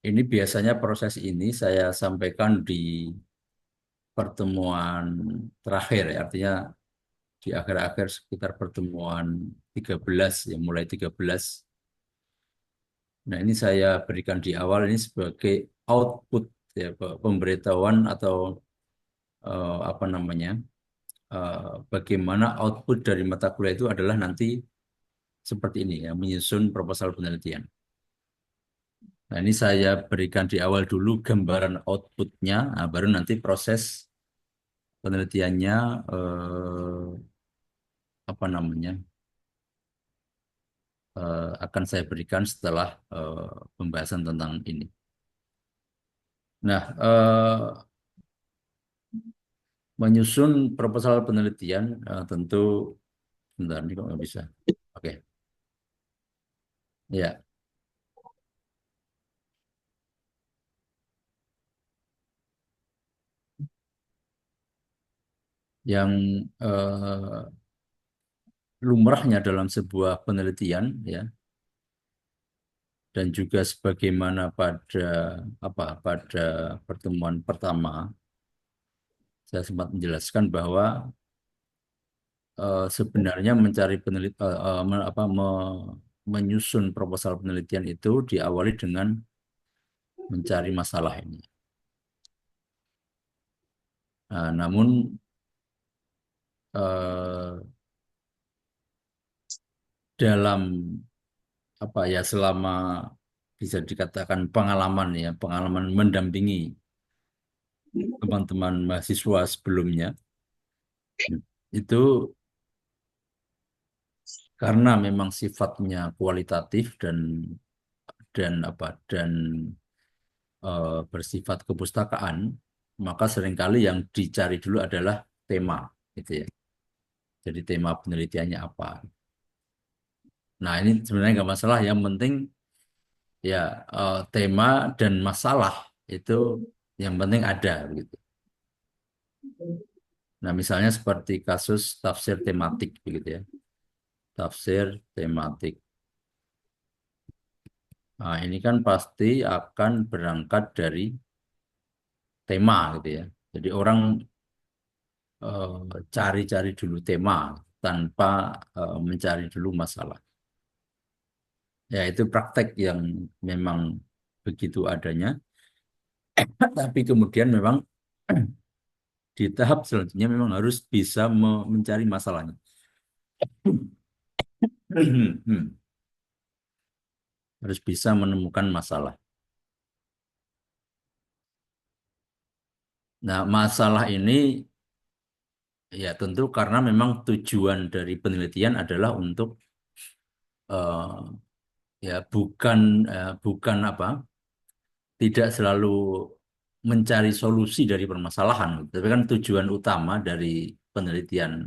Ini biasanya proses ini saya sampaikan di pertemuan terakhir ya, artinya di akhir-akhir sekitar pertemuan 13 ya, mulai 13. Nah, ini saya berikan di awal ini sebagai output ya, pemberitahuan atau apa namanya? Bagaimana output dari mata kuliah itu adalah nanti seperti ini ya, menyusun proposal penelitian. Nah, ini saya berikan di awal dulu gambaran outputnya, nah, baru nanti proses penelitiannya apa namanya akan saya berikan setelah pembahasan tentang ini. Nah, menyusun proposal penelitian tentu, bentar ini kok nggak bisa. Oke, ya, yang eh, lumrahnya dalam sebuah penelitian ya, dan juga sebagaimana pada pertemuan pertama saya sempat menjelaskan bahwa sebenarnya mencari menyusun proposal penelitian itu diawali dengan mencari masalah ini. Nah, namun eh, dalam selama bisa dikatakan pengalaman mendampingi teman-teman mahasiswa sebelumnya itu karena memang sifatnya kualitatif dan bersifat kepustakaan, maka seringkali yang dicari dulu adalah tema, gitu ya. Jadi tema penelitiannya apa. Nah, ini sebenarnya nggak masalah. Yang penting ya tema dan masalah itu yang penting ada, begitu. Nah, misalnya seperti kasus tafsir tematik, begitu ya. Tafsir tematik. Nah, ini kan pasti akan berangkat dari tema, gitu ya. Jadi orang cari-cari dulu tema tanpa mencari dulu masalah. Ya, itu praktek yang memang begitu adanya, tapi kemudian memang di tahap selanjutnya memang harus bisa mencari masalahnya. Harus bisa menemukan masalah. Nah, masalah ini ya tentu karena memang tujuan dari penelitian adalah untuk ya bukan tidak selalu mencari solusi dari permasalahan, tapi kan tujuan utama dari penelitian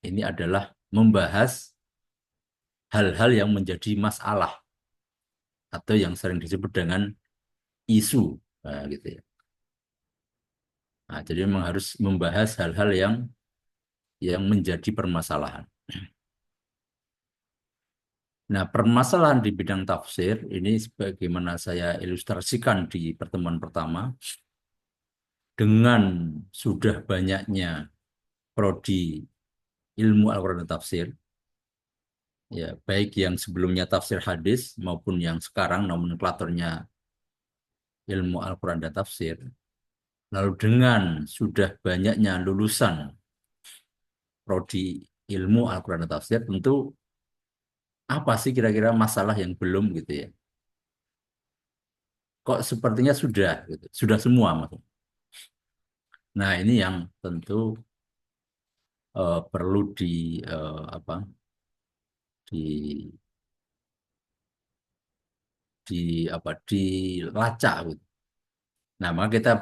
ini adalah membahas hal-hal yang menjadi masalah atau yang sering disebut dengan isu, gitu ya. Nah, jadi memang harus membahas hal-hal yang menjadi permasalahan. Nah, permasalahan di bidang tafsir ini sebagaimana saya ilustrasikan di pertemuan pertama, dengan sudah banyaknya prodi ilmu Al-Quran dan tafsir, ya baik yang sebelumnya tafsir hadis maupun yang sekarang nomenklaturnya ilmu Al-Quran dan tafsir. Lalu dengan sudah banyaknya lulusan prodi ilmu Al-Quran dan tafsir, tentu apa sih kira-kira masalah yang belum, gitu ya. Kok sepertinya sudah gitu, sudah semua maksudnya. Nah, ini yang tentu perlu di dilacak gitu. Nah, maka kita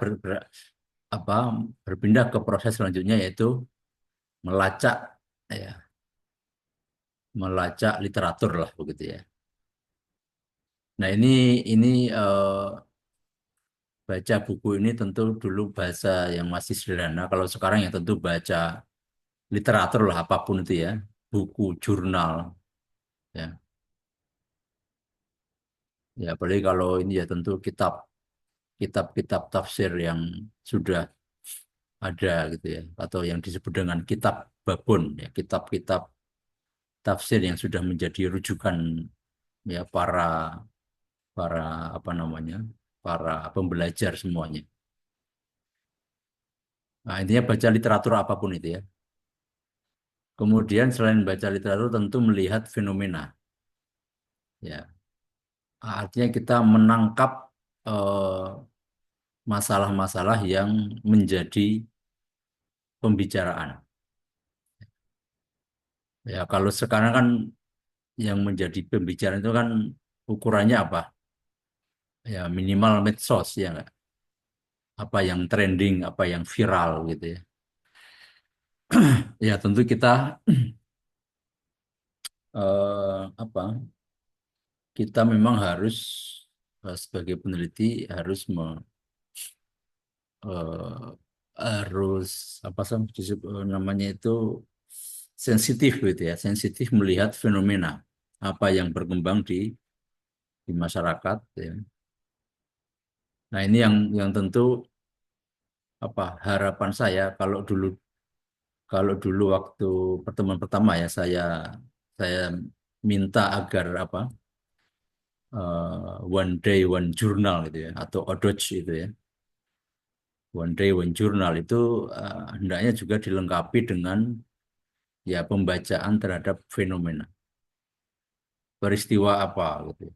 apa berpindah ke proses selanjutnya, yaitu melacak ya, melacak literatur lah, begitu ya. Nah, ini baca buku ini tentu dulu bahasa yang masih sederhana. Kalau sekarang ya tentu baca literatur lah, apapun itu ya, buku, jurnal, ya. Ya, apalagi kalau ini ya tentu kitab-kitab tafsir yang sudah ada gitu ya, atau yang disebut dengan kitab babon ya, kitab-kitab tafsir yang sudah menjadi rujukan ya para apa namanya, para pembelajar semuanya. Nah, intinya baca literatur apapun itu ya. Kemudian selain baca literatur tentu melihat fenomena ya. Artinya kita menangkap eh, masalah-masalah yang menjadi pembicaraan. Ya, kalau sekarang kan yang menjadi pembicaraan itu kan ukurannya apa? Ya, minimal medsos ya nggak? Apa yang trending, apa yang viral gitu ya. Ya, tentu kita apa? Kita memang harus sebagai peneliti harus eh, harus apa sih namanya itu sensitif gitu ya, sensitif melihat fenomena apa yang berkembang di masyarakat ya. Nah, ini yang tentu apa harapan saya kalau dulu waktu pertemuan pertama ya saya minta agar apa one day one journal gitu ya atau ODOJ itu ya. One day one journal itu hendaknya juga dilengkapi dengan ya pembacaan terhadap fenomena peristiwa apa gitu.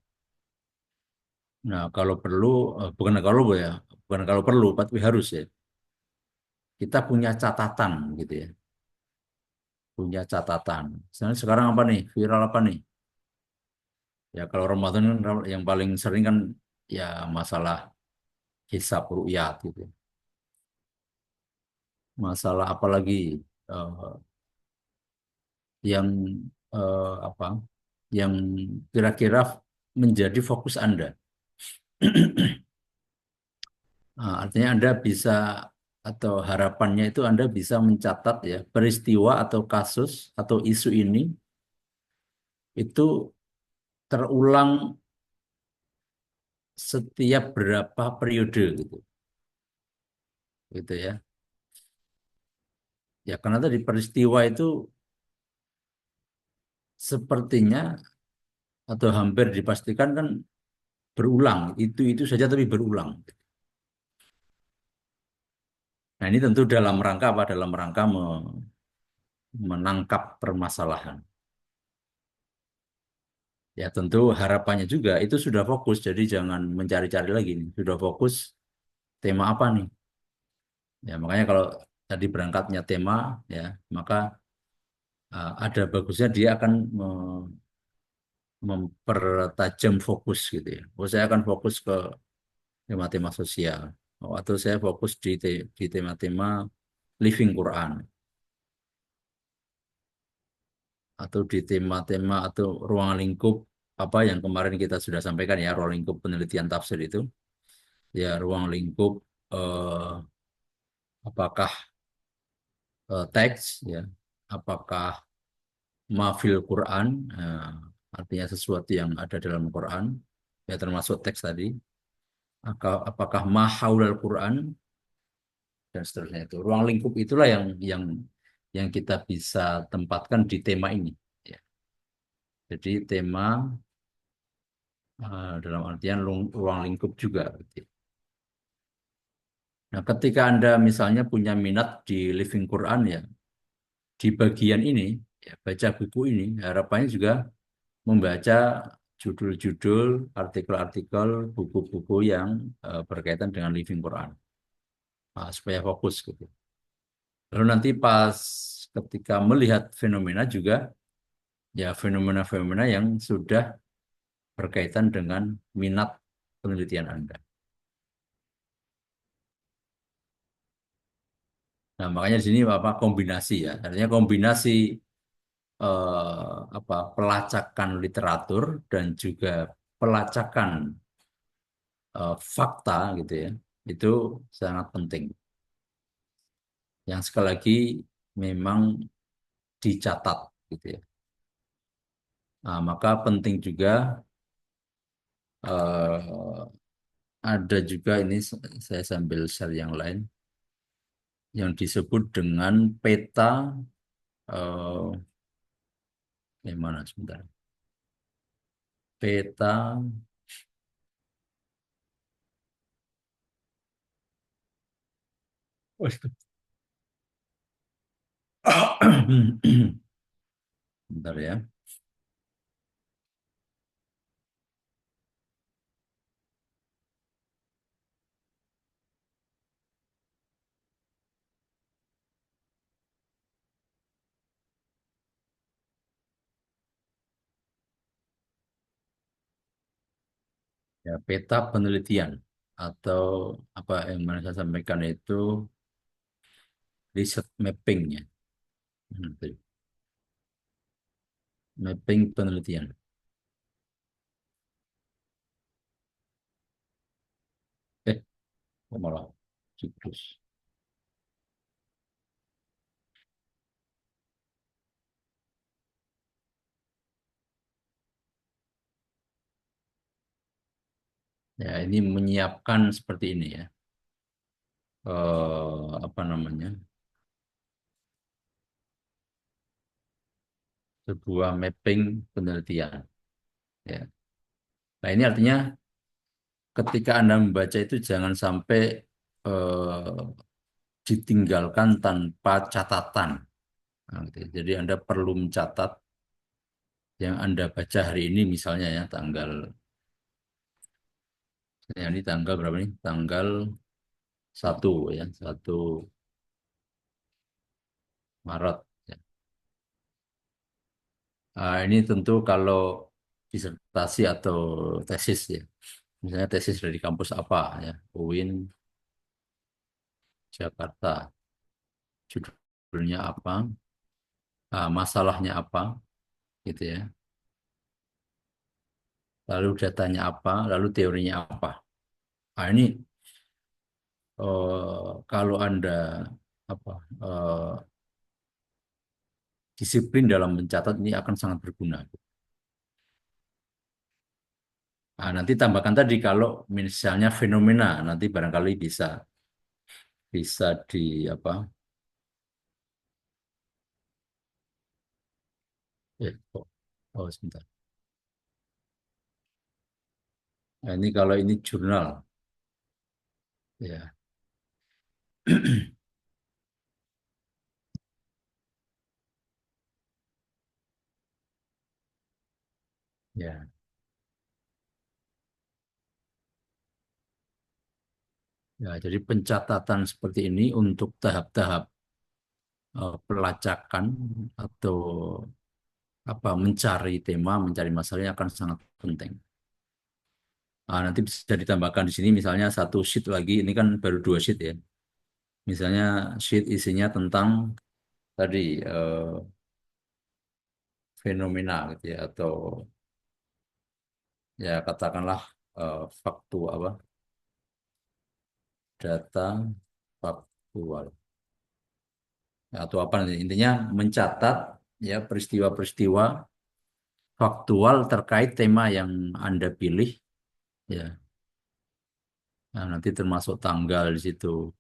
Nah, kalau perlu, bukan kalau perlu, tapi harus ya. Kita punya catatan gitu ya, punya catatan. Misalnya sekarang apa nih, viral apa nih? Ya kalau Ramadan kan yang paling sering kan ya masalah hisab ru'yat gitu. Masalah apa lagi eh, yang apa? Yang kira-kira menjadi fokus Anda. Nah, artinya Anda bisa atau harapannya itu Anda bisa mencatat ya peristiwa atau kasus atau isu ini itu terulang setiap berapa periode gitu, gitu ya. Ya karena tadi peristiwa itu sepertinya atau hampir dipastikan kan berulang, itu saja tapi berulang. Nah ini tentu dalam rangka apa? Dalam rangka menangkap permasalahan. Ya tentu harapannya juga itu sudah fokus, jadi jangan mencari-cari lagi nih. Sudah fokus tema apa nih? Ya makanya kalau tadi berangkatnya tema ya, maka ada bagusnya dia akan mempertajam fokus gitu ya. Oh, saya akan fokus ke tema-tema sosial. Oh, atau saya fokus di tema-tema living Quran atau di tema-tema atau ruang lingkup apa yang kemarin kita sudah sampaikan ya, ruang lingkup penelitian tafsir itu. Ya, ruang lingkup eh, apakah teks ya, apakah mafil Quran, artinya sesuatu yang ada dalam Quran, ya termasuk teks tadi, apakah mahaulal Quran dan seterusnya itu. Ruang lingkup itulah yang kita bisa tempatkan di tema ini. Ya. Jadi tema dalam artian ruang lingkup juga. Gitu. Nah, ketika Anda misalnya punya minat di Living Quran ya, di bagian ini, ya, baca buku ini, harapannya juga membaca judul-judul, artikel-artikel, buku-buku yang berkaitan dengan Living Quran. Nah, supaya fokus gitu. Lalu nanti pas ketika melihat fenomena juga, ya fenomena-fenomena yang sudah berkaitan dengan minat penelitian Anda. Nah, makanya di sini apa kombinasi ya. Artinya kombinasi apa pelacakan literatur dan juga pelacakan fakta gitu ya. Itu sangat penting. Yang sekali lagi memang dicatat gitu ya. Nah, maka penting juga Eh, ada juga ini saya sambil share yang lain yang disebut dengan peta yang mana sebentar. Peta oh, bentar ya. Ya, peta penelitian atau apa yang mana saya sampaikan itu riset mapping ya. Nanti. Mapping penelitian. Eh, kok malah siklus. Ya, ini menyiapkan seperti ini ya. Apa namanya? Sebuah mapping penelitian. Ya. Nah, ini artinya ketika Anda membaca itu jangan sampai eh, ditinggalkan tanpa catatan. Nah, gitu. Jadi Anda perlu mencatat yang Anda baca hari ini misalnya ya ini tanggal berapa nih? Tanggal 1 ya, 1 Maret. Ya. Ini tentu kalau disertasi atau tesis ya. Misalnya tesis dari kampus apa ya, UIN Jakarta. Judulnya apa, masalahnya apa gitu ya. Lalu datanya apa, lalu teorinya apa. Nah, ini kalau Anda apa disiplin dalam mencatat ini akan sangat berguna. Nah, nanti tambahkan tadi kalau misalnya fenomena nanti barangkali bisa bisa di apa sebentar. Nah, ini kalau ini jurnal ya. Ya, ya, jadi pencatatan seperti ini untuk tahap-tahap pelacakan atau apa mencari tema, mencari masalahnya akan sangat penting. Nanti bisa ditambahkan di sini misalnya satu sheet lagi, ini kan baru 2 sheet ya. Misalnya sheet isinya tentang tadi fenomena gitu ya atau ya katakanlah faktu apa data faktual. Ya, atau apa nanti intinya mencatat ya peristiwa-peristiwa faktual terkait tema yang Anda pilih ya. Nah, nanti termasuk tanggal di situ.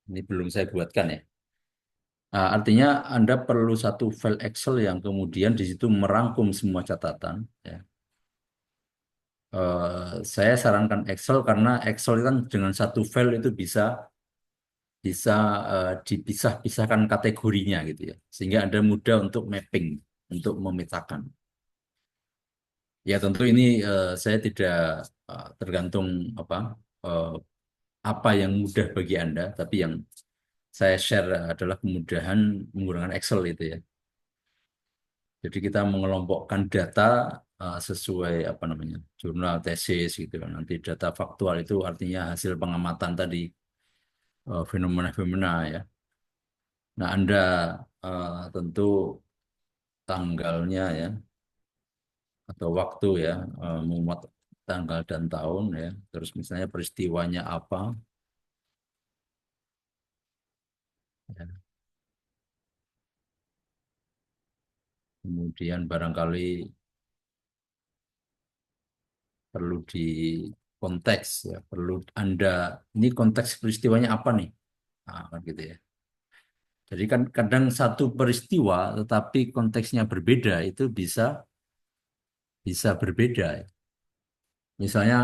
Ini belum saya buatkan ya. Nah, artinya Anda perlu satu file Excel yang kemudian di situ merangkum semua catatan. Ya. Saya sarankan Excel karena Excel kan dengan satu file itu bisa bisa dipisah-pisahkan kategorinya gitu ya, sehingga Anda mudah untuk mapping, untuk memetakan. Ya tentu ini saya tidak tergantung apa eh, apa yang mudah bagi Anda, tapi yang saya share adalah kemudahan menggunakan Excel itu ya. Jadi kita mengelompokkan data sesuai apa namanya jurnal tesis gitu kan. Nanti data faktual itu artinya hasil pengamatan tadi fenomena-fenomena ya. Nah Anda tentu tanggalnya ya atau waktu ya memuat tanggal dan tahun ya. Terus misalnya peristiwanya apa. Ya. Kemudian barangkali perlu di konteks ya, perlu Anda ini konteks peristiwanya apa nih? Nah, kan gitu ya. Jadi kan kadang satu peristiwa tetapi konteksnya berbeda itu bisa bisa berbeda. Ya. Misalnya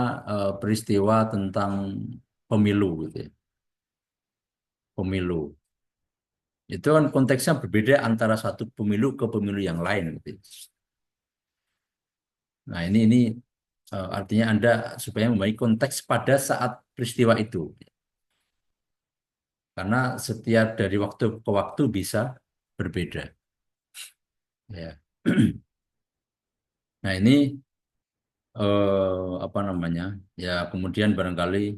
peristiwa tentang pemilu gitu ya. Pemilu. Itu kan konteksnya berbeda antara satu pemilu ke pemilu yang lain gitu. Ya. Nah, ini artinya Anda supaya memahami konteks pada saat peristiwa itu. Karena setiap dari waktu ke waktu bisa berbeda. Ya. Nah, ini apa namanya? Ya, kemudian barangkali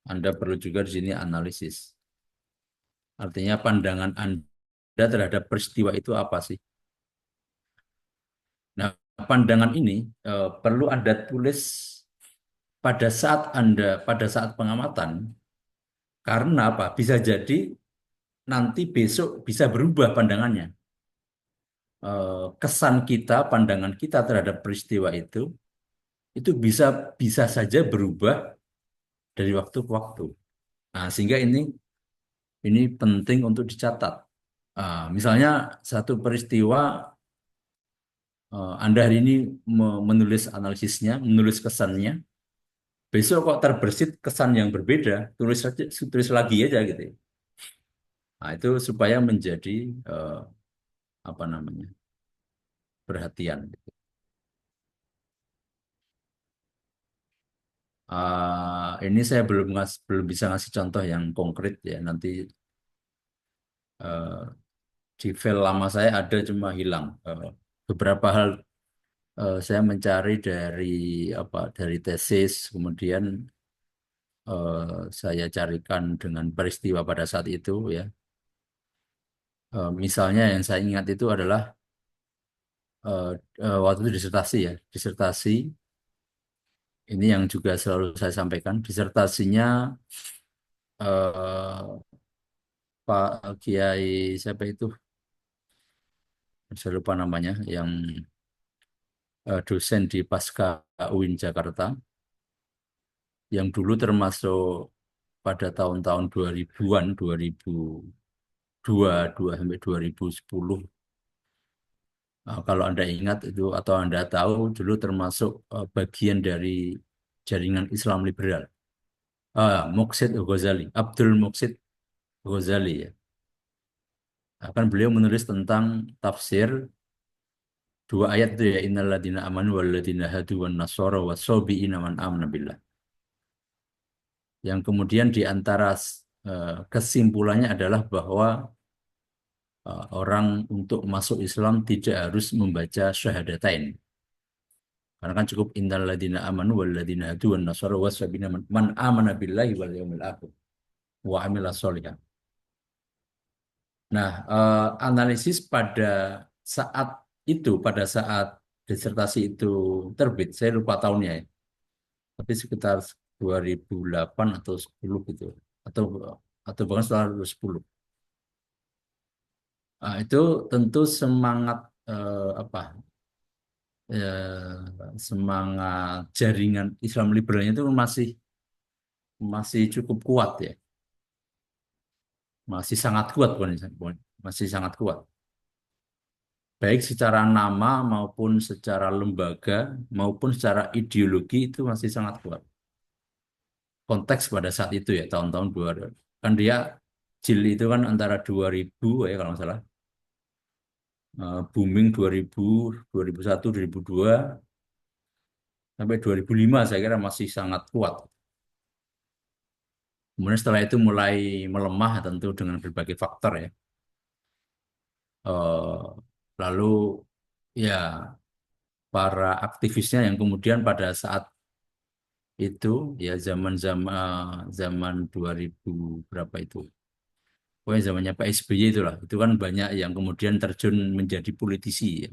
Anda perlu juga di sini analisis. Artinya pandangan Anda terhadap peristiwa itu apa sih? Nah, pandangan ini perlu Anda tulis pada saat pengamatan karena apa? Bisa jadi nanti besok bisa berubah pandangannya. Kesan kita, pandangan kita terhadap peristiwa itu bisa bisa saja berubah dari waktu ke waktu. Nah, sehingga ini penting untuk dicatat. Misalnya satu peristiwa Anda hari ini menulis analisisnya, menulis kesannya, besok kok terbersit kesan yang berbeda, tulis lagi aja gitu. Ya. Nah, itu supaya menjadi eh, apa namanya perhatian. Ini saya belum bisa ngasih contoh yang konkret ya. Nanti eh, di file lama saya ada cuma hilang. Beberapa hal saya mencari dari tesis, kemudian saya carikan dengan peristiwa pada saat itu ya. Misalnya yang saya ingat itu adalah eh, waktu itu disertasi ya, disertasi ini yang juga selalu saya sampaikan. Disertasinya eh, Pak Kiai siapa itu? Saya lupa namanya, yang dosen di Pasca UIN Jakarta, yang dulu termasuk pada tahun-tahun 2000-an, 2002, 2 sampai 2010. Kalau Anda ingat itu atau Anda tahu, dulu termasuk bagian dari jaringan Islam liberal. Muqsid Ghazali, Abdul Muqsid Ghazali ya. Akan beliau menulis tentang tafsir dua ayat itu ya, innalladzina amanu walladzina hadu wan nasara wasabiina man amana billah. Yang kemudian di antara kesimpulannya adalah bahwa orang untuk masuk Islam tidak harus membaca syahadatain. Karena kan cukup innalladzina amanu walladzina hadu wan nasara wasabiina man amana billahi wal yaumil akhir wa amila sholihan. Nah, analisis saat pada saat disertasi itu terbit, saya lupa tahunnya ya, tapi sekitar 2008 atau 10 gitu, atau bahkan setelah 2010. Itu tentu semangat apa semangat jaringan Islam liberalnya itu masih cukup kuat ya, masih sangat kuat bukan, masih sangat kuat. Baik secara nama maupun secara lembaga maupun secara ideologi itu masih sangat kuat. Konteks pada saat itu ya tahun-tahun 2000. Kan dia JIL itu kan antara 2000 ya kalau nggak salah. Booming 2000, 2001, 2002 sampai 2005 saya kira masih sangat kuat. Kemudian setelah itu mulai melemah tentu dengan berbagai faktor ya. Eh, Lalu ya para aktivisnya yang kemudian pada saat itu ya zaman 2000 berapa itu, pokoknya zamannya Pak SBY itulah, itu kan banyak yang kemudian terjun menjadi politisi ya.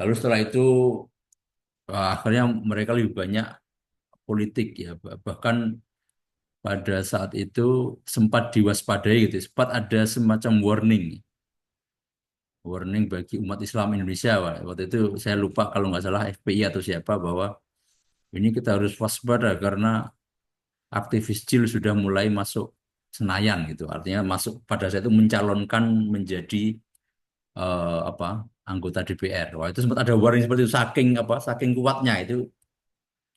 Lalu setelah itu akhirnya mereka lebih banyak politik ya, bahkan pada saat itu sempat diwaspadai gitu, sempat ada semacam warning bagi umat Islam Indonesia. Waktu itu saya lupa kalau nggak salah FPI atau siapa, bahwa Ini kita harus waspada karena aktivis Jil sudah mulai masuk Senayan gitu. Artinya masuk pada saat itu mencalonkan menjadi apa anggota DPR. Wah itu sempat ada warning seperti itu saking kuatnya itu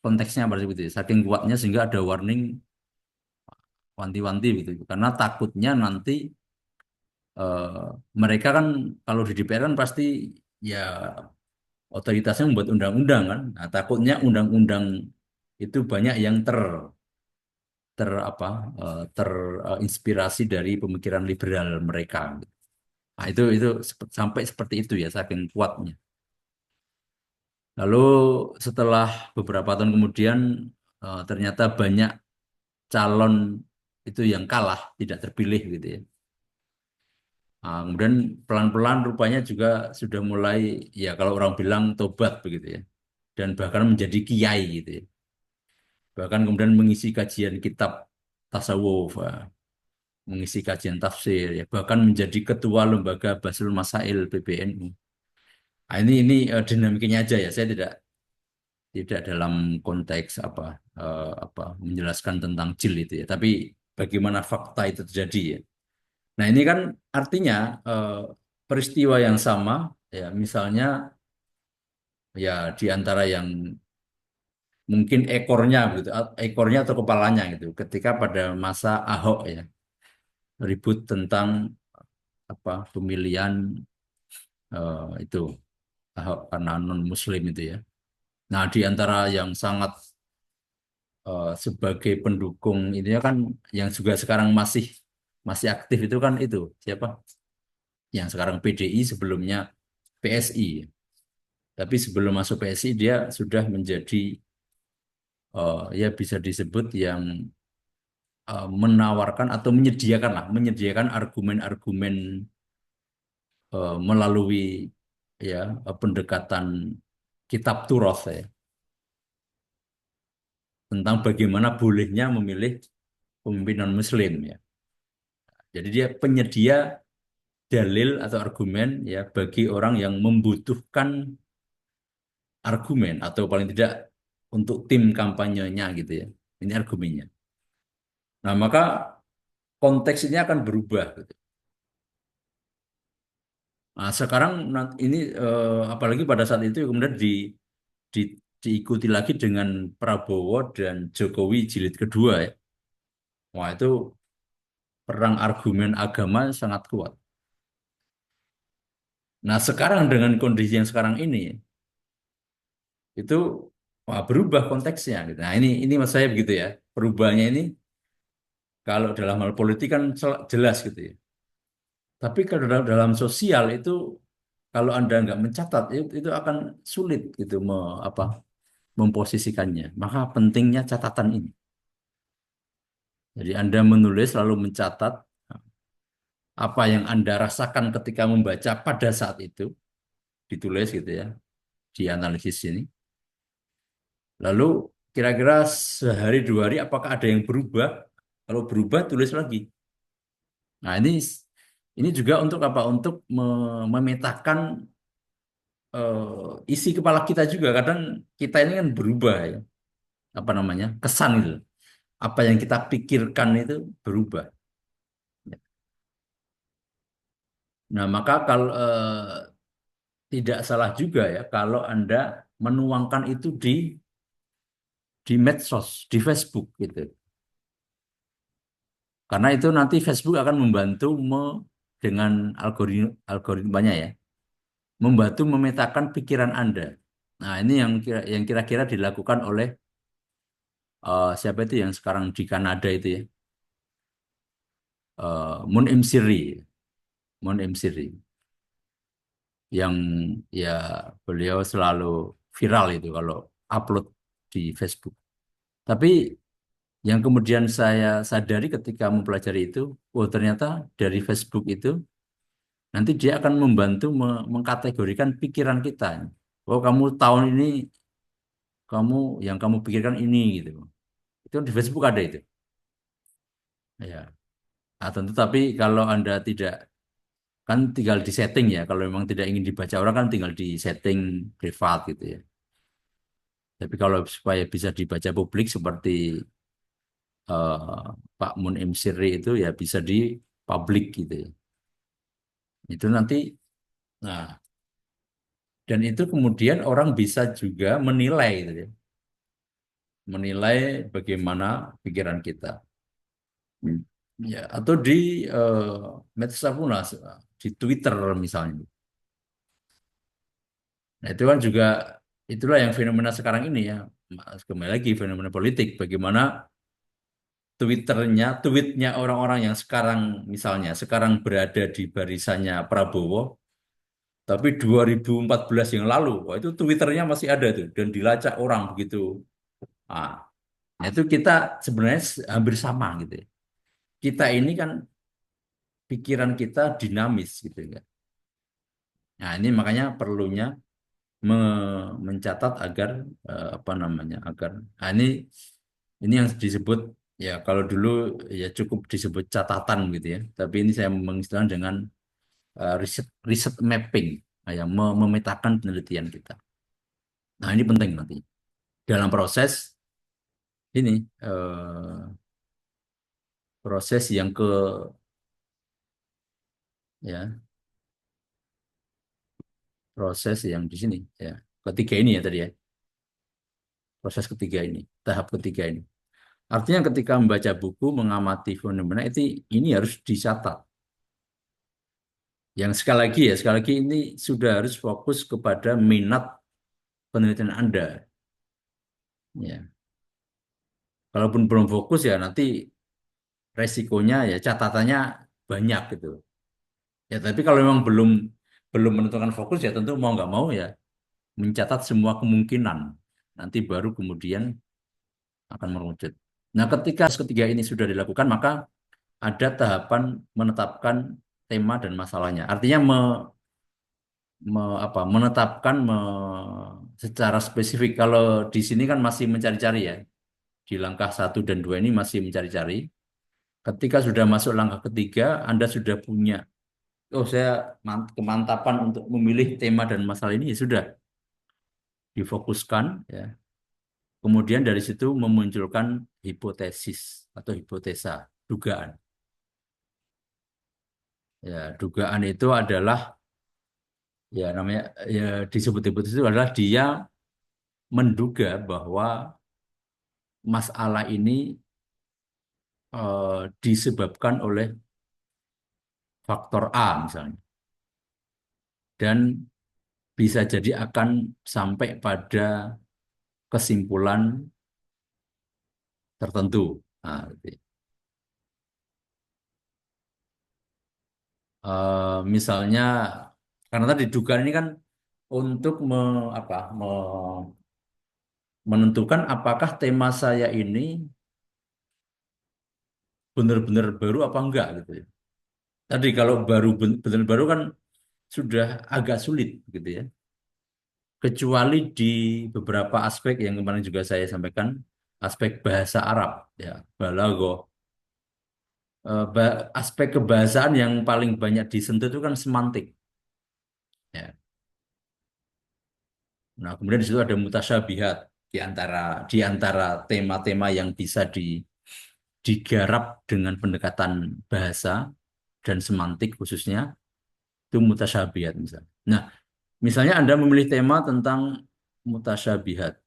konteksnya pada seperti itu. Saking kuatnya sehingga ada warning wanti-wanti gitu. Karena takutnya nanti eh, mereka kan kalau di DPR kan pasti ya otoritasnya membuat undang-undang kan. Nah, takutnya undang-undang itu banyak yang ter apa terinspirasi dari pemikiran liberal mereka. Nah, itu sampai seperti itu ya saking kuatnya. Lalu setelah beberapa tahun kemudian ternyata banyak calon itu yang kalah, tidak terpilih gitu ya. Nah, kemudian pelan-pelan rupanya juga sudah mulai ya kalau orang bilang tobat begitu ya. Dan bahkan menjadi kiai gitu ya. Bahkan kemudian mengisi kajian kitab tasawuf, mengisi kajian tafsir ya, bahkan menjadi ketua lembaga Basul Masail PBNU. Nah, ini dinamikanya aja ya. Saya tidak dalam konteks apa menjelaskan tentang jil itu ya, tapi bagaimana fakta itu terjadi ya. Nah, ini kan artinya peristiwa yang sama ya, misalnya ya di antara yang mungkin ekornya gitu, ekornya atau kepalanya gitu, ketika pada masa Ahok ya, ribut tentang apa pemilihan itu Ahok karena non Muslim itu ya. Nah, di antara yang sangat sebagai pendukung ini ya kan yang juga sekarang masih masih aktif itu kan itu siapa? Yang sekarang PDI sebelumnya PSI. Tapi sebelum masuk PSI dia sudah menjadi ya bisa disebut yang menawarkan atau menyediakan argumen-argumen melalui ya pendekatan kitab Turoth ya tentang bagaimana bolehnya memilih pemimpin non-Muslim ya. Jadi dia penyedia dalil atau argumen ya bagi orang yang membutuhkan argumen atau paling tidak untuk tim kampanyenya gitu ya. Ini argumennya. Nah, maka konteks ini akan berubah gitu. Nah, sekarang ini apalagi pada saat itu kemudian di- diikuti lagi dengan Prabowo dan Jokowi jilid kedua ya. Wah, itu perang argumen agama sangat kuat. Nah, sekarang dengan kondisi yang sekarang ini itu wah, berubah konteksnya gitu. Nah, ini maksud saya begitu ya. Perubahannya ini kalau dalam hal politik kan jelas gitu ya. Tapi kalau dalam sosial itu kalau Anda nggak mencatat itu akan sulit gitu apa memposisikannya. Maka pentingnya catatan ini. Jadi Anda menulis lalu mencatat apa yang Anda rasakan ketika membaca pada saat itu ditulis gitu ya di analisis ini. Lalu kira-kira sehari dua hari apakah ada yang berubah? Kalau berubah tulis lagi. Nah ini juga untuk apa? Untuk memetakan isi kepala kita juga. Kadang kita ini kan berubah ya. Apa namanya? Kesan itu. Apa yang kita pikirkan itu berubah. Nah maka kalau tidak salah juga ya kalau Anda menuangkan itu di medsos, di Facebook gitu. Karena itu nanti Facebook akan membantu dengan algoritmanya ya, membantu memetakan pikiran Anda. Nah, ini yang kira-kira dilakukan oleh siapa itu yang sekarang di Kanada itu ya, Moon Siri, Moon Siri, yang ya beliau selalu viral itu kalau upload di Facebook. Tapi yang kemudian saya sadari ketika mempelajari itu, oh ternyata dari Facebook itu nanti dia akan membantu mengkategorikan pikiran kita. Oh kamu tahun ini kamu yang kamu pikirkan ini gitu. Itu di Facebook ada itu. Ya. Nah, tentu tapi kalau Anda tidak kan tinggal di setting ya. Kalau memang tidak ingin dibaca orang kan tinggal di setting privat gitu ya. Tapi kalau supaya bisa dibaca publik seperti Pak Mun Siri itu ya bisa di publik gitu ya. Itu nanti, nah, dan itu kemudian orang bisa juga menilai gitu ya. Menilai bagaimana pikiran kita. Hmm. Ya, atau di medsos pun lah, di Twitter misalnya. Nah, itu kan juga itulah yang fenomena sekarang ini ya. Kembali lagi fenomena politik. Bagaimana tweetnya orang-orang yang sekarang misalnya sekarang berada di barisannya Prabowo, tapi 2014 yang lalu, wah itu Twitternya masih ada tuh dan dilacak orang begitu. Ah, nah itu kita sebenarnya hampir sama gitu ya. Kita ini kan pikiran kita dinamis gitu ya. Nah, ini makanya perlunya mencatat agar apa namanya agar nah ini yang disebut ya kalau dulu ya cukup disebut catatan gitu ya. Tapi ini saya mengistilahkan dengan riset riset mapping, nah, yang memetakan penelitian kita. Nah, ini penting nanti dalam proses ini proses yang ya proses yang di sini ya ketiga ini ya tadi ya proses ketiga ini tahap ketiga ini. Artinya ketika membaca buku, mengamati fenomena itu ini harus dicatat. Yang sekali lagi ini sudah harus fokus kepada minat penelitian Anda. Ya, kalaupun belum fokus ya nanti resikonya ya catatannya banyak gitu. Ya, tapi kalau memang belum belum menentukan fokus ya tentu mau nggak mau ya mencatat semua kemungkinan. Nanti baru kemudian akan merujuk. Nah, ketika ketiga ini sudah dilakukan, maka ada tahapan menetapkan tema dan masalahnya. Artinya menetapkan secara spesifik. Kalau di sini kan masih mencari-cari ya. Di langkah satu dan dua ini masih mencari-cari. Ketika sudah masuk langkah ketiga, Anda sudah punya, oh saya kemantapan untuk memilih tema dan masalah ini ya sudah difokuskan ya. Kemudian dari situ memunculkan hipotesis atau hipotesa, dugaan. Ya, dugaan itu adalah ya namanya ya disebut hipotesis itu adalah dia menduga bahwa masalah ini disebabkan oleh faktor A misalnya dan bisa jadi akan sampai pada kesimpulan tertentu. Nah, gitu. Misalnya karena tadi dugaan ini kan untuk menentukan apakah tema saya ini benar-benar baru apa enggak gitu ya. Tadi kalau benar baru kan sudah agak sulit gitu ya. Kecuali di beberapa aspek yang kemarin juga saya sampaikan, aspek bahasa Arab ya, balaghah. Aspek kebahasaan yang paling banyak disentuh itu kan semantik ya. Nah, kemudian di situ ada mutasyabihat di antara tema-tema yang bisa digarap dengan pendekatan bahasa dan semantik khususnya itu mutasyabihat misalnya. Nah, misalnya Anda memilih tema tentang mutasyabihat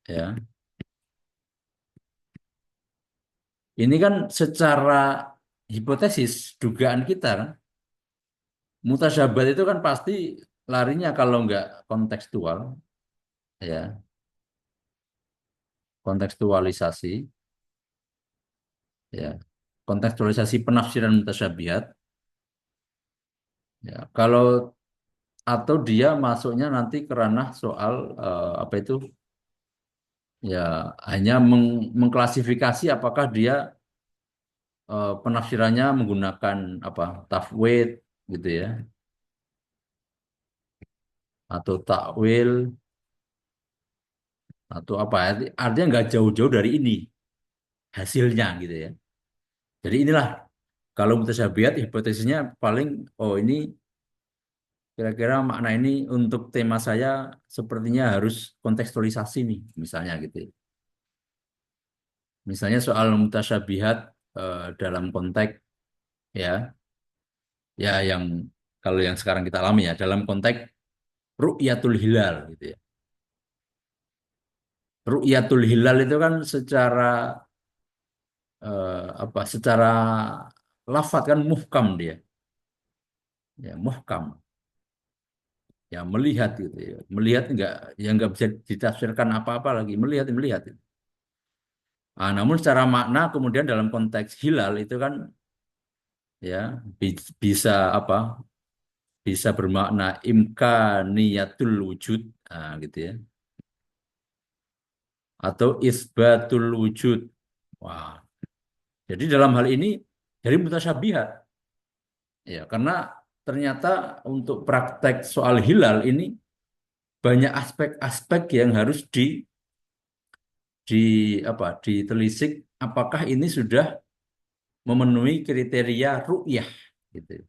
ya. Ini kan secara hipotesis dugaan kita kan mutasyabihat itu kan pasti larinya kalau nggak kontekstual ya, kontekstualisasi ya. Kontekstualisasi penafsiran mutasyabihat ya. Kalau atau dia masuknya nanti ke ranah soal apa itu ya hanya mengklasifikasi apakah dia penafsirannya menggunakan apa tafwid gitu ya atau takwil atau apa artinya nggak jauh-jauh dari ini hasilnya gitu ya. Jadi inilah kalau mutasyabihat hipotesisnya paling oh ini Kira-kira makna ini untuk tema saya sepertinya harus kontekstualisasi nih, misalnya gitu. Misalnya soal mutasyabihat dalam konteks ya, ya yang kalau yang sekarang kita alami ya dalam konteks ru'yatul hilal gitu ya. Ru'yatul hilal itu kan secara apa? Secara lafadz kan muhkam dia, ya muhkam. Ya melihat gitu ya. Melihat enggak ya enggak bisa ditafsirkan apa-apa lagi, melihat melihat. Ah, namun secara makna kemudian dalam konteks hilal itu kan ya bisa apa? Bisa bermakna imkaniyatul wujud, ah, gitu ya. Atau isbatul wujud. Wah, jadi dalam hal ini dari mutasyabihat ya karena ternyata untuk praktek soal hilal ini banyak aspek-aspek yang harus di apa ditelisik apakah ini sudah memenuhi kriteria ru'yah gitu.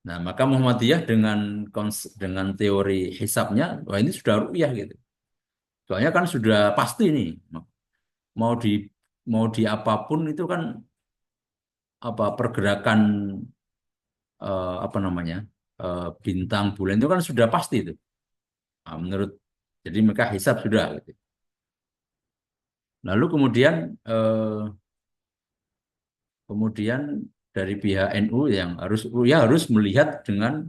Nah, maka Muhammadiyah dengan dengan teori hisabnya, wah ini sudah ru'yah gitu. Soalnya kan sudah pasti nih, mau di mau di apapun itu kan apa pergerakan apa namanya bintang bulan itu kan sudah pasti itu. Nah, menurut jadi mereka hisab sudah gitu. Lalu kemudian kemudian dari pihak NU yang harus ya harus melihat dengan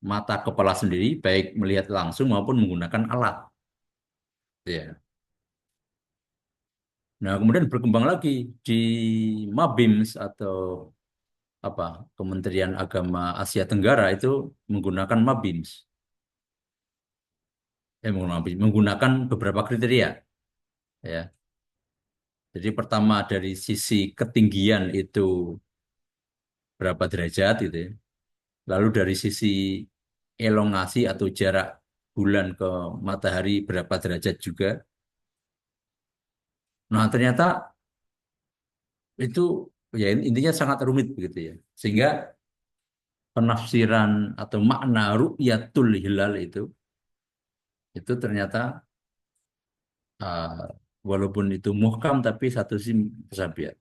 mata kepala sendiri, baik melihat langsung maupun menggunakan alat. Ya. Nah, kemudian berkembang lagi di Mabims atau apa Kementerian Agama Asia Tenggara itu menggunakan Mabims, menggunakan beberapa kriteria. Ya, jadi pertama dari sisi ketinggian itu berapa derajat gitu ya. Lalu dari sisi elongasi atau jarak bulan ke matahari berapa derajat juga. Nah, ternyata itu ya intinya sangat rumit begitu ya. Sehingga penafsiran atau makna ru'yatul hilal itu ternyata uh, walaupun itu muhkam tapi satu sisi mutasyabihat.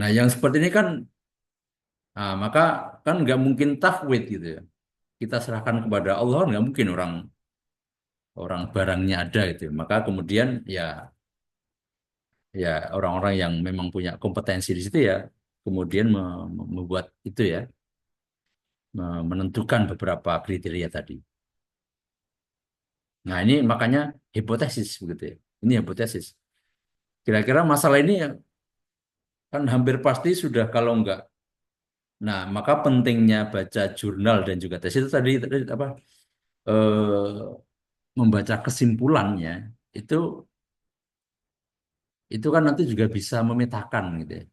Nah, yang seperti ini kan maka kan nggak mungkin tafwid gitu ya. Kita serahkan kepada Allah nggak mungkin orang orang barangnya ada gitu. Maka kemudian ya orang-orang yang memang punya kompetensi di situ ya kemudian membuat itu ya menentukan beberapa kriteria tadi. Nah, ini makanya hipotesis begitu ya. Ini hipotesis. Kira-kira masalah ini ya, kan hampir pasti sudah kalau enggak. Nah, maka pentingnya baca jurnal dan juga tesis itu tadi apa membaca kesimpulannya itu itu kan nanti juga bisa memetakan gitu ya.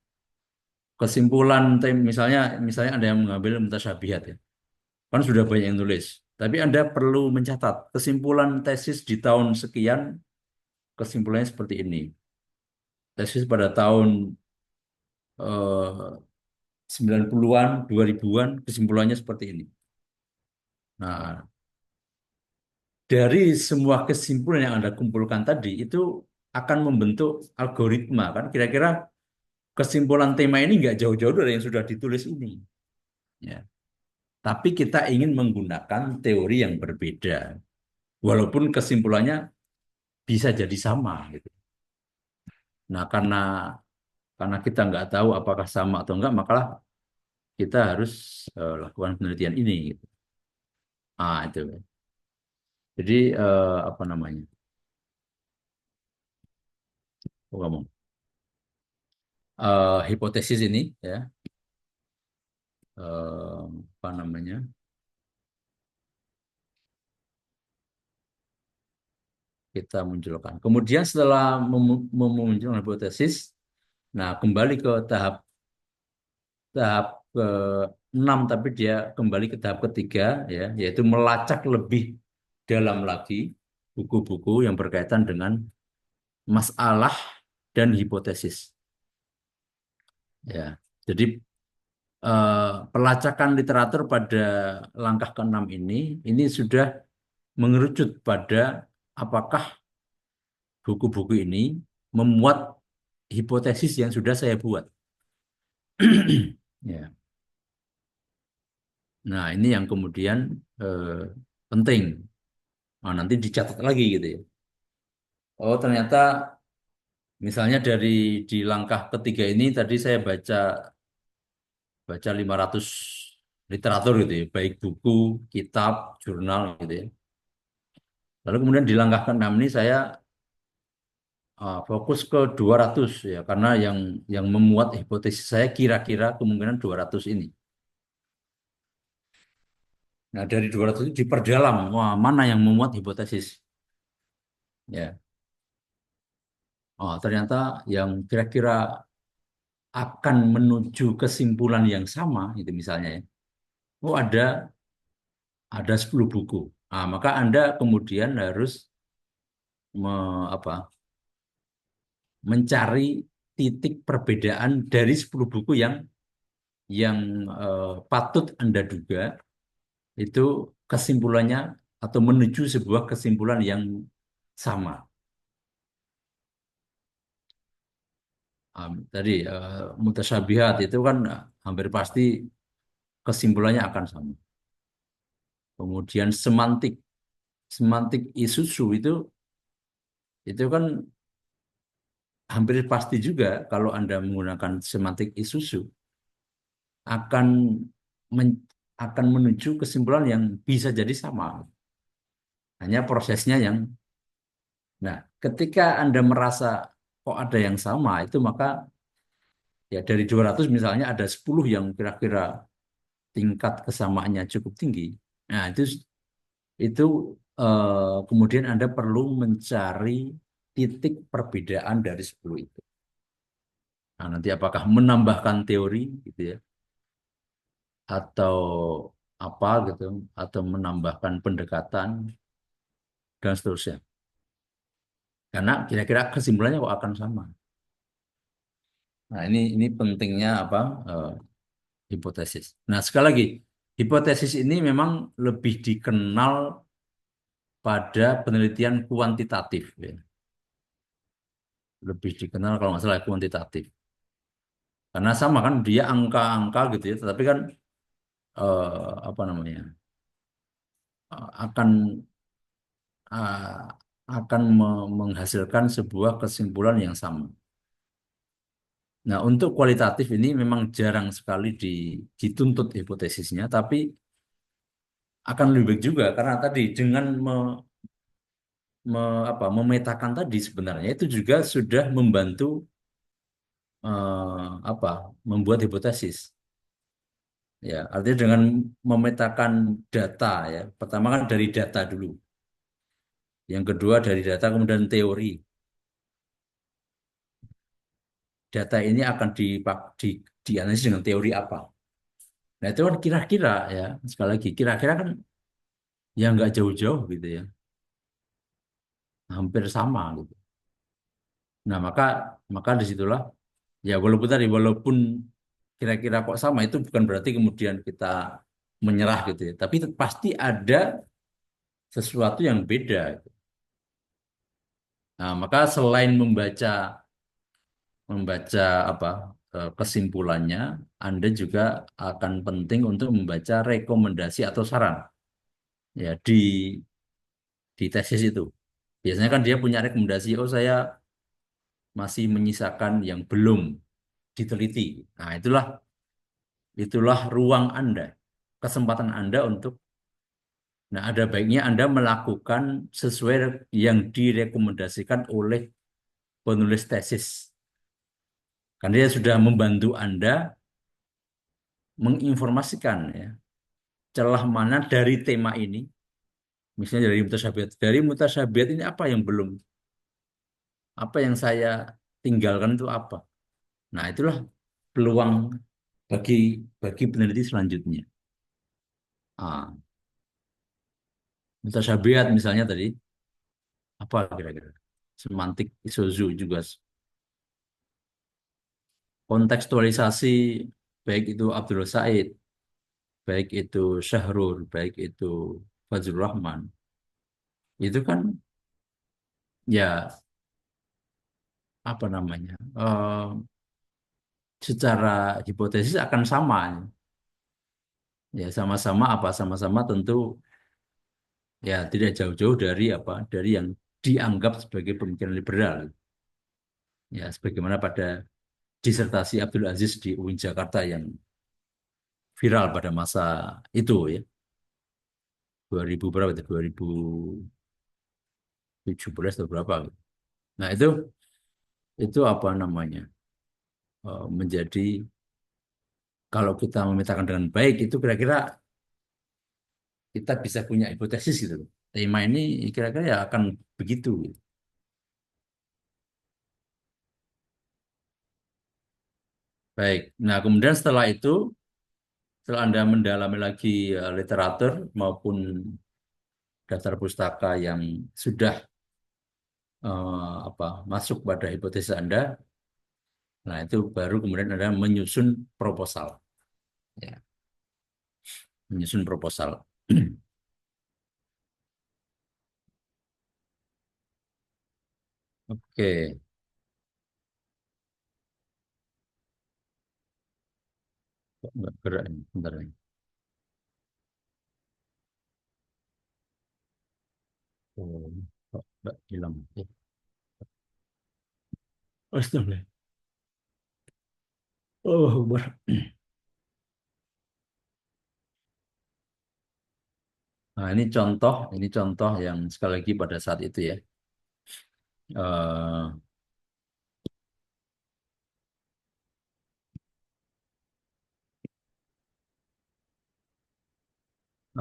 Kesimpulan misalnya misalnya ada yang mengambil mutasyabihat ya. Kan sudah banyak yang nulis. Tapi Anda perlu mencatat kesimpulan tesis di tahun sekian kesimpulannya seperti ini. Tesis pada tahun 90-an, 2000-an, kesimpulannya seperti ini. Nah, dari semua kesimpulan yang Anda kumpulkan tadi, itu akan membentuk algoritma, kan? Kira-kira kesimpulan tema ini nggak jauh-jauh dari yang sudah ditulis ini. Ya. Tapi kita ingin menggunakan teori yang berbeda. Walaupun kesimpulannya bisa jadi sama. Gitu. Nah, karena kita nggak tahu apakah sama atau enggak, maka kita harus lakukan penelitian ini. Gitu. Ah, itu. Jadi apa namanya? Oh, ngomong. Hipotesis ini ya apa namanya? Kita munculkan. Kemudian setelah memunculkan hipotesis, nah kembali ke tahap ke 6 tapi dia kembali ke tahap ketiga ya, yaitu melacak lebih dalam lagi buku-buku yang berkaitan dengan masalah dan hipotesis. Ya. Jadi pelacakan literatur pada langkah keenam ini sudah mengerucut pada apakah buku-buku ini memuat hipotesis yang sudah saya buat. Ya. Nah, ini yang kemudian eh, penting. Nah, nanti dicatat lagi gitu ya. Oh, ternyata misalnya di langkah ketiga ini tadi saya baca baca 500 literatur gitu ya, baik buku, kitab, jurnal gitu ya. Lalu kemudian di langkah keenam ini saya fokus ke 200 ya, karena yang memuat hipotesis saya kira-kira kemungkinan 200 ini. Nah, dari 200 itu diperdalam, wah, mana yang memuat hipotesis. Ya. Oh, ternyata yang kira-kira akan menuju kesimpulan yang sama, itu misalnya ya. Oh, ada 10 buku. Nah, maka Anda kemudian harus apa, mencari titik perbedaan dari 10 buku yang patut Anda duga itu kesimpulannya atau menuju sebuah kesimpulan yang sama. Tadi mutasyabihat itu kan hampir pasti kesimpulannya akan sama. Kemudian semantik, semantik isusu itu kan hampir pasti juga kalau Anda menggunakan semantik isusu akan men- akan menuju kesimpulan yang bisa jadi sama. Hanya prosesnya yang, nah, ketika Anda merasa kok ada yang sama, itu maka ya dari 200 misalnya ada 10 yang kira-kira tingkat kesamaannya cukup tinggi. Nah, itu kemudian Anda perlu mencari titik perbedaan dari 10 itu. Nah, nanti apakah menambahkan teori gitu ya, atau apa gitu, atau menambahkan pendekatan dan seterusnya. Karena kira-kira kesimpulannya kok akan sama. Nah, ini pentingnya apa? eh, Hipotesis. Nah, sekali lagi, hipotesis ini memang lebih dikenal pada penelitian kuantitatif, ya. Lebih dikenal kalau nggak salah kuantitatif. Karena sama kan dia angka-angka gitu ya, tetapi kan apa namanya, akan eh, akan menghasilkan sebuah kesimpulan yang sama. Nah, untuk kualitatif ini memang jarang sekali dituntut hipotesisnya, tapi akan lebih baik juga karena tadi dengan memetakan tadi sebenarnya itu juga sudah membantu apa membuat hipotesis. Ya, artinya dengan memetakan data ya. Pertama kan dari data dulu. Yang kedua dari data kemudian teori. Data ini akan dianalisis dengan teori apa. Nah, itu kan kira-kira ya, sekali lagi kira-kira kan ya nggak jauh-jauh gitu ya. Hampir sama gitu. Nah, maka disitulah ya walaupun kira-kira kok sama itu bukan berarti kemudian kita menyerah gitu ya. Tapi pasti ada sesuatu yang beda. Nah, maka selain membaca membaca apa kesimpulannya, Anda juga akan penting untuk membaca rekomendasi atau saran ya di tesis itu. Biasanya kan dia punya rekomendasi, oh saya masih menyisakan yang belum diteliti. Nah, itulah ruang Anda, kesempatan Anda untuk, nah, ada baiknya Anda melakukan sesuai yang direkomendasikan oleh penulis tesis. Karena dia sudah membantu Anda menginformasikan ya celah mana dari tema ini, misalnya dari mutasyabihat ini apa yang belum, apa yang saya tinggalkan itu apa. Nah, itulah peluang bagi bagi peneliti selanjutnya. Ah, mutasyabihat misalnya tadi apa kira-kira? Semantik Isuzu juga kontekstualisasi baik itu Abdul Said, baik itu Syahrul, baik itu Fazlur Rahman, itu kan ya apa namanya, secara hipotesis akan sama, ya sama-sama apa sama-sama tentu ya tidak jauh-jauh dari apa dari yang dianggap sebagai pemikiran liberal, ya sebagaimana pada disertasi Abdul Aziz di UIN Jakarta yang viral pada masa itu ya 2000 berapa itu 2017 atau berapa gitu. Nah itu apa namanya, menjadi kalau kita memetakan dengan baik itu kira-kira kita bisa punya hipotesis gitu loh. Tema ini kira-kira ya akan begitu gitu. Baik. Nah, kemudian setelah Anda mendalami lagi literatur maupun daftar pustaka yang sudah apa masuk pada hipotesis Anda, nah itu baru kemudian Anda menyusun proposal, ya, menyusun proposal. Oke, kok nggak gerak ini? Bentar ini. Oh, kok nggak hilang? Astaga. Oh, nah, ini contoh yang sekali lagi pada saat itu ya, eh,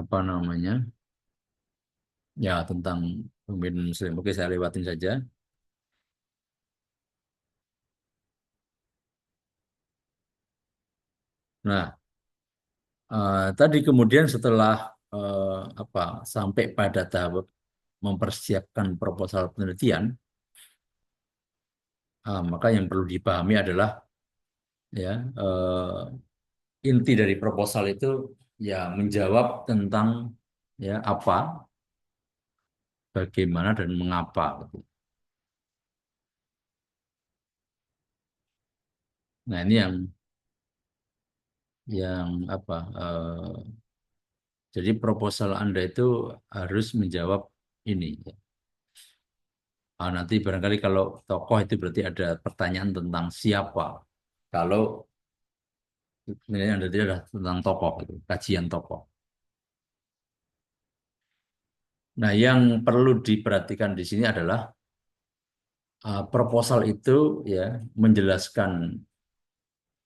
apa namanya, ya tentang pemimpin Muslim. Oke, saya lewatin saja. Nah, tadi kemudian setelah apa sampai pada tahap mempersiapkan proposal penelitian, maka yang perlu dipahami adalah ya inti dari proposal itu ya menjawab tentang ya apa, bagaimana dan mengapa gitu. Nah, ini yang apa jadi proposal Anda itu harus menjawab ini. Nanti barangkali kalau tokoh itu berarti ada pertanyaan tentang siapa. Kalau penilaian Anda tidak adalah tentang tokoh, itu, kajian tokoh. Nah, yang perlu diperhatikan di sini adalah proposal itu ya menjelaskan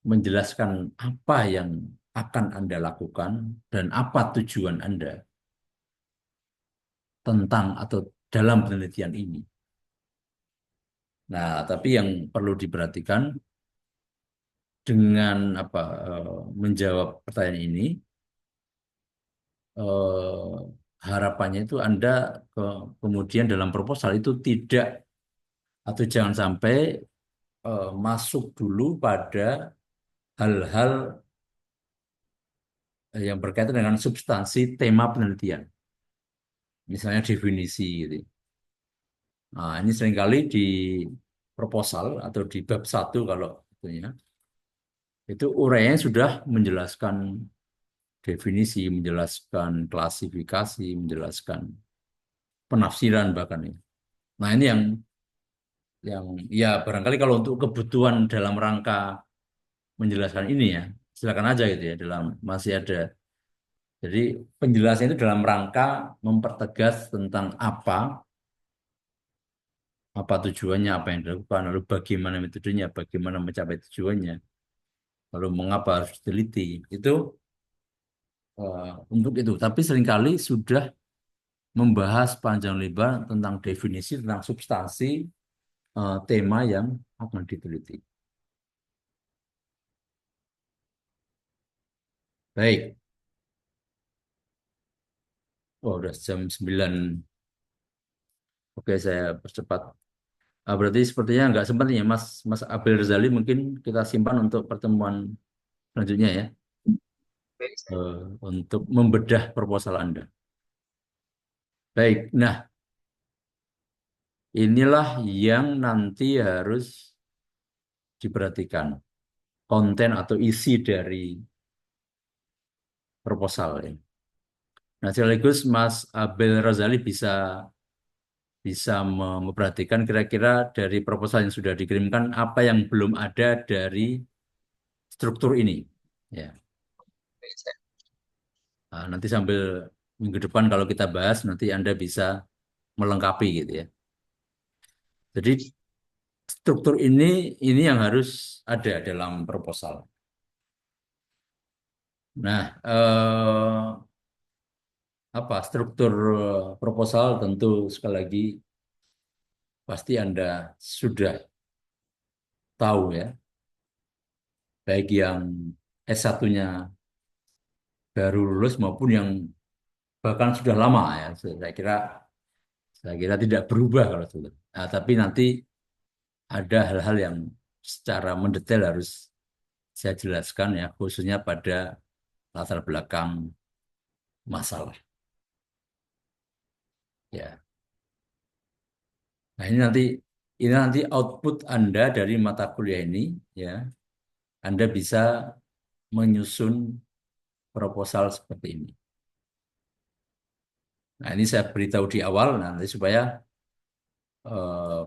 menjelaskan apa yang akan Anda lakukan dan apa tujuan Anda tentang atau dalam penelitian ini. Nah, tapi yang perlu diperhatikan dengan apa menjawab pertanyaan ini, eh, harapannya itu Anda kemudian dalam proposal itu tidak atau jangan sampai masuk dulu pada hal-hal yang berkaitan dengan substansi tema penelitian, misalnya definisi gitu. Nah, ini seringkali di proposal atau di bab satu kalau itunya, itu uraian sudah menjelaskan definisi, menjelaskan klasifikasi, menjelaskan penafsiran bahkan ini. Nah, ini yang ya barangkali kalau untuk kebutuhan dalam rangka menjelaskan ini ya, silakan aja gitu ya dalam masih ada. Jadi penjelasan itu dalam rangka mempertegas tentang apa tujuannya, apa yang dilakukan, lalu bagaimana metodenya, bagaimana mencapai tujuannya, lalu mengapa harus diteliti. Itu untuk itu. Tapi seringkali sudah membahas panjang lebar tentang definisi, tentang substansi tema yang akan diteliti. Baik, oh, udah jam 9. Oke, saya percepat. Berarti sepertinya nggak sempat nih ya, Mas Mas Abel Rizali, mungkin kita simpan untuk pertemuan selanjutnya ya, untuk membedah proposal Anda. Baik, nah inilah yang nanti harus diperhatikan konten atau isi dari proposal ya. Nah, sekaligus Mas Abel Razali bisa bisa memperhatikan kira-kira dari proposal yang sudah dikirimkan apa yang belum ada dari struktur ini. Ya, nah, nanti sambil minggu depan kalau kita bahas nanti Anda bisa melengkapi gitu ya. Jadi struktur ini yang harus ada dalam proposal. Nah, apa struktur proposal tentu sekali lagi pasti Anda sudah tahu ya, baik yang S1-nya baru lulus maupun yang bahkan sudah lama ya. Saya kira tidak berubah kalau sudah. Nah, tapi nanti ada hal-hal yang secara mendetail harus saya jelaskan ya, khususnya pada latar belakang masalah. Ya. Nah, ini nanti output Anda dari mata kuliah ini ya. Anda bisa menyusun proposal seperti ini. Nah, ini saya beritahu di awal nanti supaya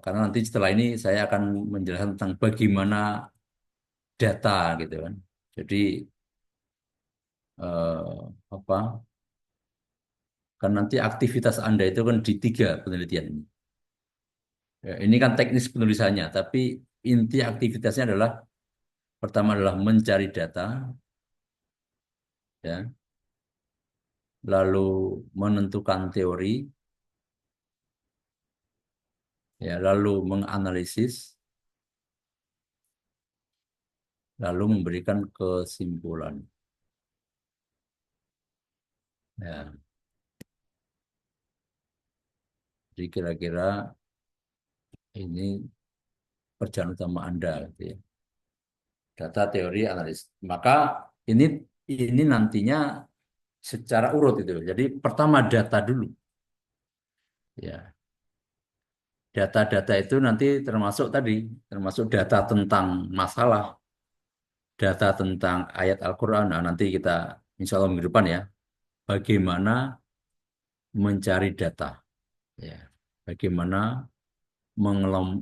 karena nanti setelah ini saya akan menjelaskan tentang bagaimana data gitu kan. Jadi apa? Kan nanti aktivitas Anda itu kan di tiga penelitian ini. Ya, ini kan teknis penulisannya, tapi inti aktivitasnya adalah pertama adalah mencari data, ya, lalu menentukan teori, ya, lalu menganalisis, lalu memberikan kesimpulan. Ya, jadi kira-kira ini kerjaan utama Anda, gitu ya. Data, teori, analisis. Maka ini ini nantinya secara urut itu. Jadi pertama data dulu. Ya, data-data itu nanti termasuk tadi, termasuk data tentang masalah, data tentang ayat Al-Quran. Nah, nanti kita insya Allah minggu depan ya, bagaimana mencari data, ya, bagaimana mengelom,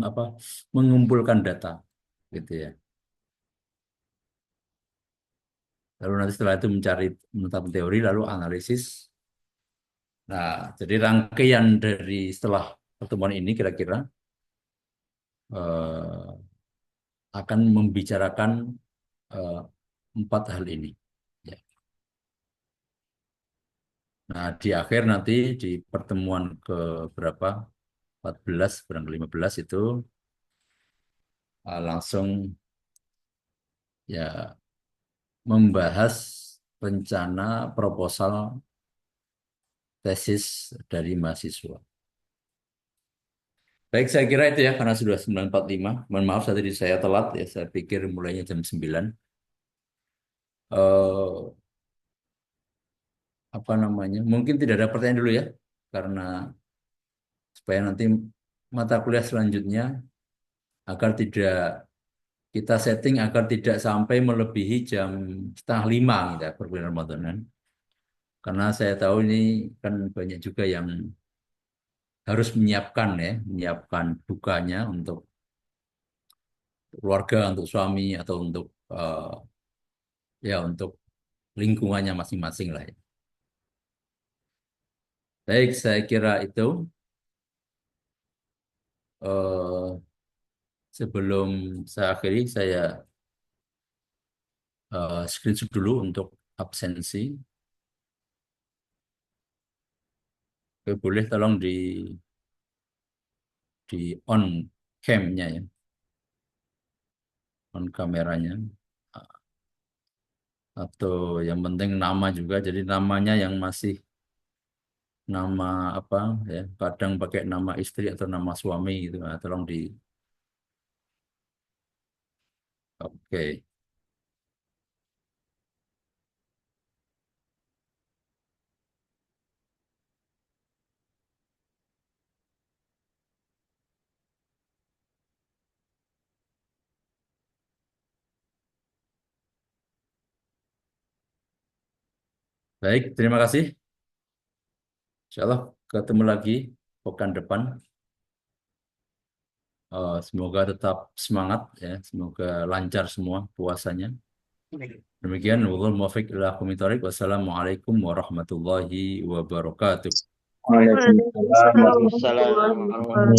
apa, mengumpulkan data, gitu ya. Lalu nanti setelah itu mencari menetapkan teori, lalu analisis. Nah, jadi rangkaian dari setelah pertemuan ini kira-kira eh, akan membicarakan eh, empat hal ini. Ya. Nah, di akhir nanti di pertemuan ke berapa? 14, barang 15 itu langsung ya membahas rencana proposal tesis dari mahasiswa. Baik, saya kira itu ya karena sudah 9.45. Mohon maaf tadi saya telat ya, saya pikir mulainya jam 9. Eh, apa namanya? Mungkin tidak ada pertanyaan dulu ya karena supaya nanti mata kuliah selanjutnya agar tidak kita setting agar tidak sampai melebihi jam setengah lima gitu ya, per bulan Ramadan kan. Karena saya tahu ini kan banyak juga yang harus menyiapkan ya, menyiapkan dukanya untuk keluarga, untuk suami atau untuk ya untuk lingkungannya masing-masing lah ya. Baik, saya kira itu eh, sebelum saya akhiri saya screenshot dulu untuk absensi. Oke, boleh tolong di on cam-nya ya, on kameranya. Atau yang penting nama juga, jadi namanya yang masih nama apa ya, kadang pakai nama istri atau nama suami gitu. Nah, tolong di oke. Baik, terima kasih. Insya Allah ketemu lagi pekan depan. Semoga tetap semangat ya, semoga lancar semua puasanya. Demikian, wallahul muwaffiq ila aqwamit thoriq. Wassalamualaikum warahmatullahi wabarakatuh. Waalaikumsalam Waalaikumsalam warahmatullahi warahmatullahi wabarakatuh. wabarakatuh.